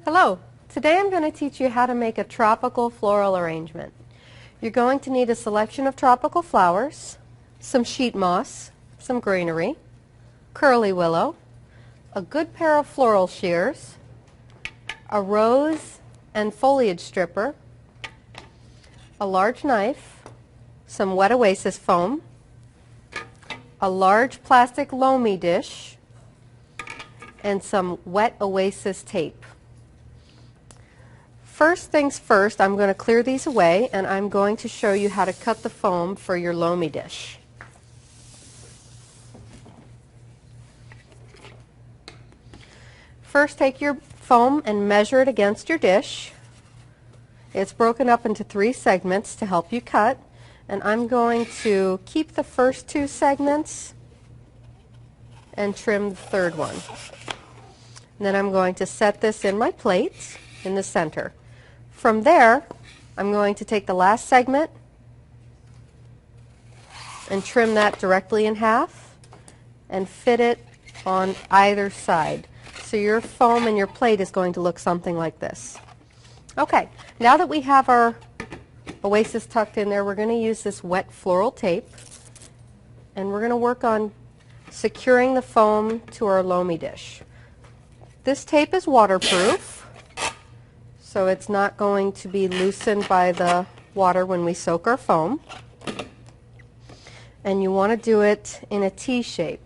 Hello, today I'm going to teach you how to make a tropical floral arrangement. You're going to need a selection of tropical flowers, some sheet moss, some greenery, curly willow, a good pair of floral shears, a rose and foliage stripper, a large knife, some wet oasis foam, a large plastic loamy dish, and some wet oasis tape. First things first, I'm going to clear these away and I'm going to show you how to cut the foam for your loamy dish. First, take your foam and measure it against your dish. It's broken up into 3 segments to help you cut, and I'm going to keep the first 2 segments and trim the third one. And then I'm going to set this in my plate in the center. From there, I'm going to take the last segment and trim that directly in half and fit it on either side. So your foam and your plate is going to look something like this. Okay, now that we have our oasis tucked in there, we're going to use this wet floral tape, and we're going to work on securing the foam to our loamy dish. This tape is waterproof, so it's not going to be loosened by the water when we soak our foam. And you want to do it in a T shape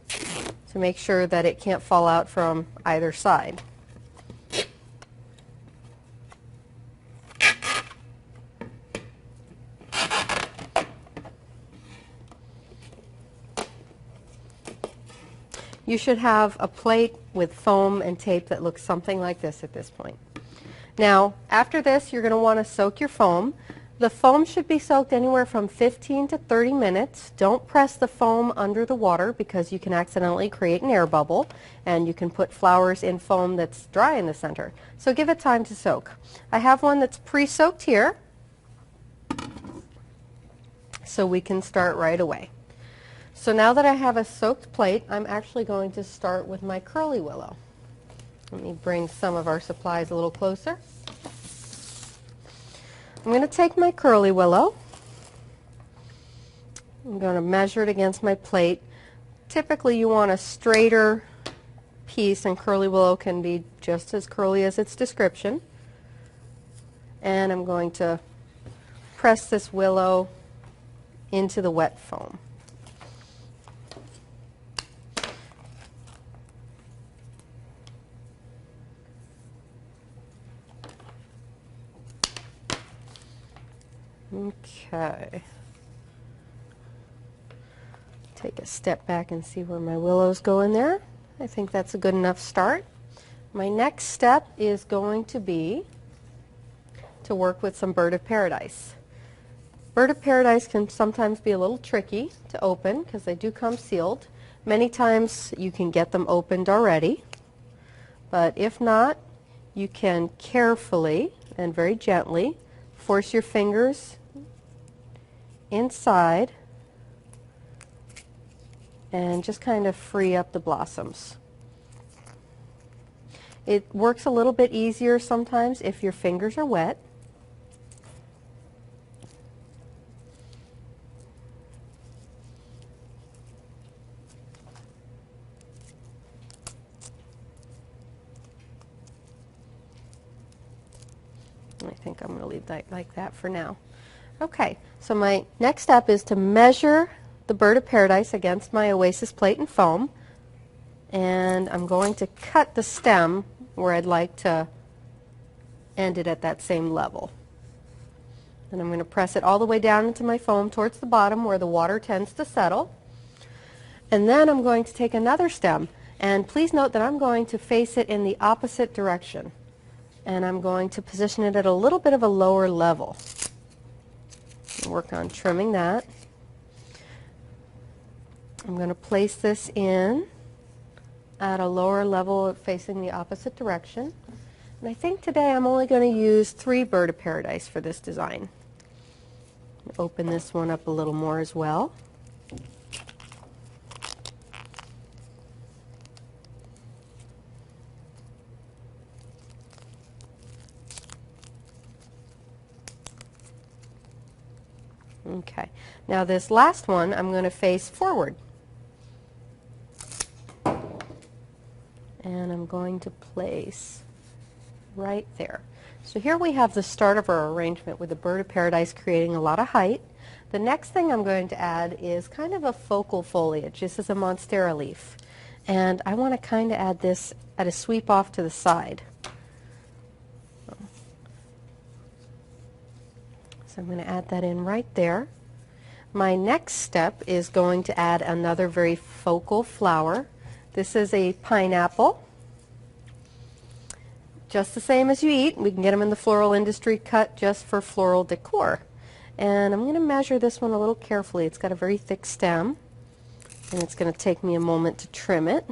to make sure that it can't fall out from either side. You should have a plate with foam and tape that looks something like this at this point. Now, after this, you're going to want to soak your foam. The foam should be soaked anywhere from 15 to 30 minutes. Don't press the foam under the water because you can accidentally create an air bubble, and you can put flowers in foam that's dry in the center. So give it time to soak. I have one that's pre-soaked here, so we can start right away. So now that I have a soaked plate, I'm actually going to start with my curly willow. Let me bring some of our supplies a little closer. I'm going to take my curly willow. I'm going to measure it against my plate. Typically you want a straighter piece, and curly willow can be just as curly as its description. And I'm going to press this willow into the wet foam. Okay. Take a step back and see where my willows go in there. I think that's a good enough start. My next step is going to be to work with some bird of paradise. Bird of paradise can sometimes be a little tricky to open because they do come sealed. Many times you can get them opened already, but if not, you can carefully and very gently force your fingers inside and just kind of free up the blossoms. It works a little bit easier sometimes if your fingers are wet. I think I'm going to leave that like that for now. Okay, so my next step is to measure the bird of paradise against my oasis plate and foam, and I'm going to cut the stem where I'd like to end it at that same level. And I'm going to press it all the way down into my foam towards the bottom where the water tends to settle. And then I'm going to take another stem, and please note that I'm going to face it in the opposite direction, and I'm going to position it at a little bit of a lower level. Work on trimming that. I'm going to place this in at a lower level facing the opposite direction. And I think today I'm only going to use 3 bird of paradise for this design. Open this one up a little more as well. Okay, now this last one I'm going to face forward. And I'm going to place right there. So here we have the start of our arrangement with the bird of paradise creating a lot of height. The next thing I'm going to add is kind of a focal foliage. This is a monstera leaf. And I want to kind of add this at a sweep off to the side. So I'm going to add that in right there. My next step is going to add another very focal flower. This is a pineapple. Just the same as you eat. We can get them in the floral industry cut just for floral decor. And I'm going to measure this one a little carefully. It's got a very thick stem, and it's going to take me a moment to trim it.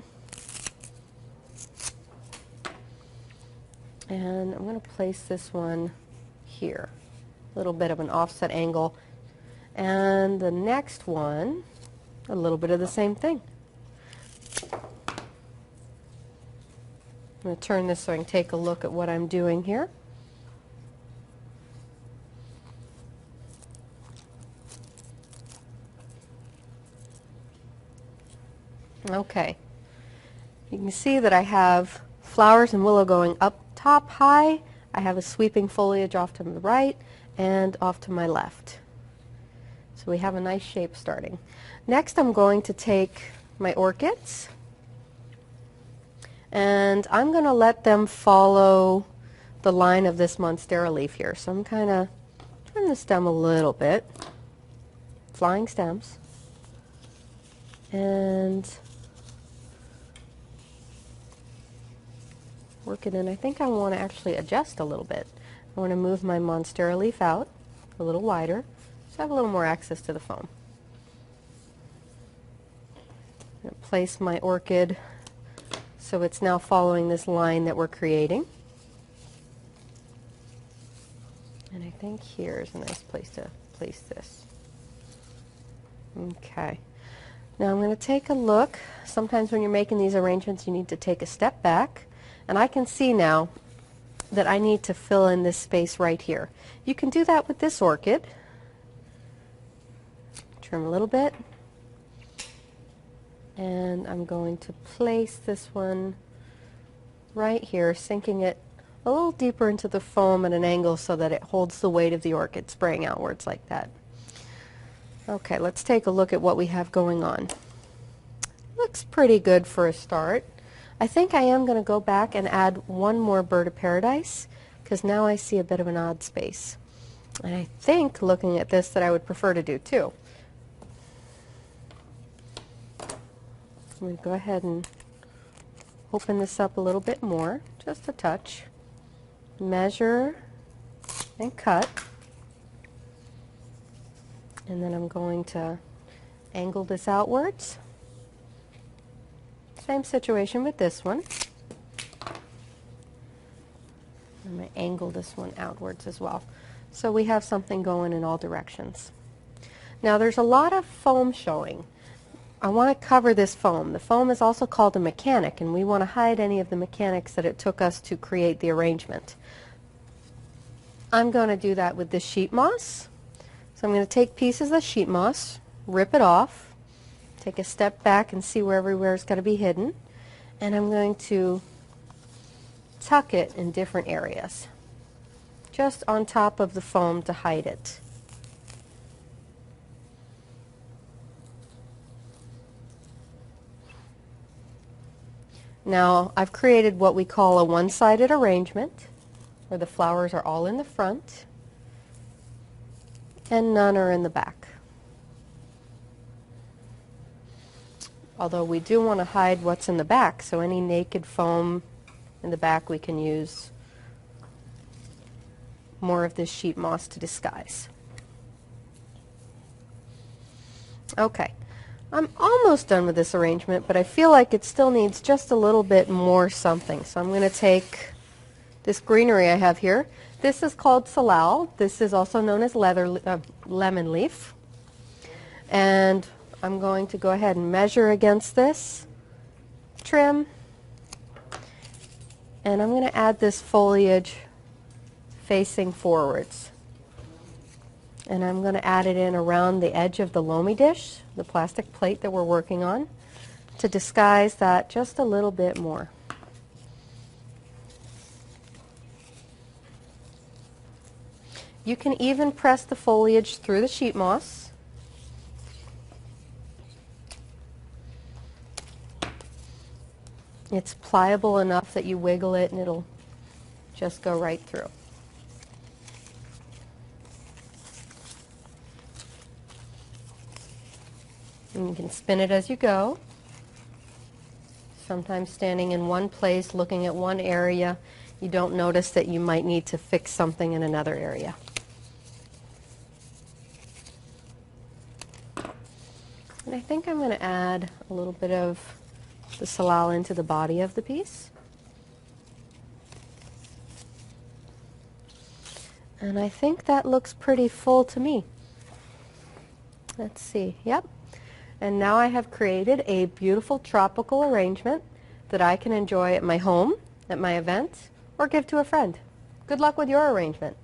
And I'm going to place this one here. A little bit of an offset angle. And the next one, a little bit of the same thing. I'm going to turn this so I can take a look at what I'm doing here. Okay. You can see that I have flowers and willow going up top high. I have a sweeping foliage off to the right and off to my left. So we have a nice shape starting. Next I'm going to take my orchids and I'm going to let them follow the line of this monstera leaf here. So I'm kind of turning the stem a little bit, flying stems, and work it in. I think I want to actually adjust a little bit. I want to move my monstera leaf out a little wider so I have a little more access to the foam. I'm going to place my orchid so it's now following this line that we're creating. And I think here is a nice place to place this. Okay. Now I'm going to take a look. Sometimes when you're making these arrangements you need to take a step back. And I can see now that I need to fill in this space right here. You can do that with this orchid. Trim a little bit. And I'm going to place this one right here, sinking it a little deeper into the foam at an angle so that it holds the weight of the orchid spraying outwards like that. Okay, let's take a look at what we have going on. Looks pretty good for a start. I think I am going to go back and add one more bird of paradise because now I see a bit of an odd space. And I think, looking at this, that I would prefer to do two. I'm going to go ahead and open this up a little bit more, just a touch. Measure and cut. And then I'm going to angle this outwards. Same situation with this one. I'm going to angle this one outwards as well. So we have something going in all directions. Now there's a lot of foam showing. I want to cover this foam. The foam is also called a mechanic, and we want to hide any of the mechanics that it took us to create the arrangement. I'm going to do that with this sheet moss. So I'm going to take pieces of sheet moss, rip it off, take a step back and see where everywhere is going to be hidden, and I'm going to tuck it in different areas, just on top of the foam to hide it. Now I've created what we call a one-sided arrangement, where the flowers are all in the front and none are in the back. Although we do want to hide what's in the back, so any naked foam in the back we can use more of this sheet moss to disguise. Okay, I'm almost done with this arrangement, but I feel like it still needs just a little bit more something. So I'm going to take this greenery I have here. This is called salal. This is also known as lemon leaf. And I'm going to go ahead and measure against this, trim, and I'm going to add this foliage facing forwards. And I'm going to add it in around the edge of the loamy dish, the plastic plate that we're working on, to disguise that just a little bit more. You can even press the foliage through the sheet moss. It's pliable enough that you wiggle it and it'll just go right through. And you can spin it as you go. Sometimes standing in one place, looking at one area, you don't notice that you might need to fix something in another area. And I think I'm going to add a little bit of the salal into the body of the piece. And I think that looks pretty full to me. Let's see. Yep. And now I have created a beautiful tropical arrangement that I can enjoy at my home, at my event, or give to a friend. Good luck with your arrangement.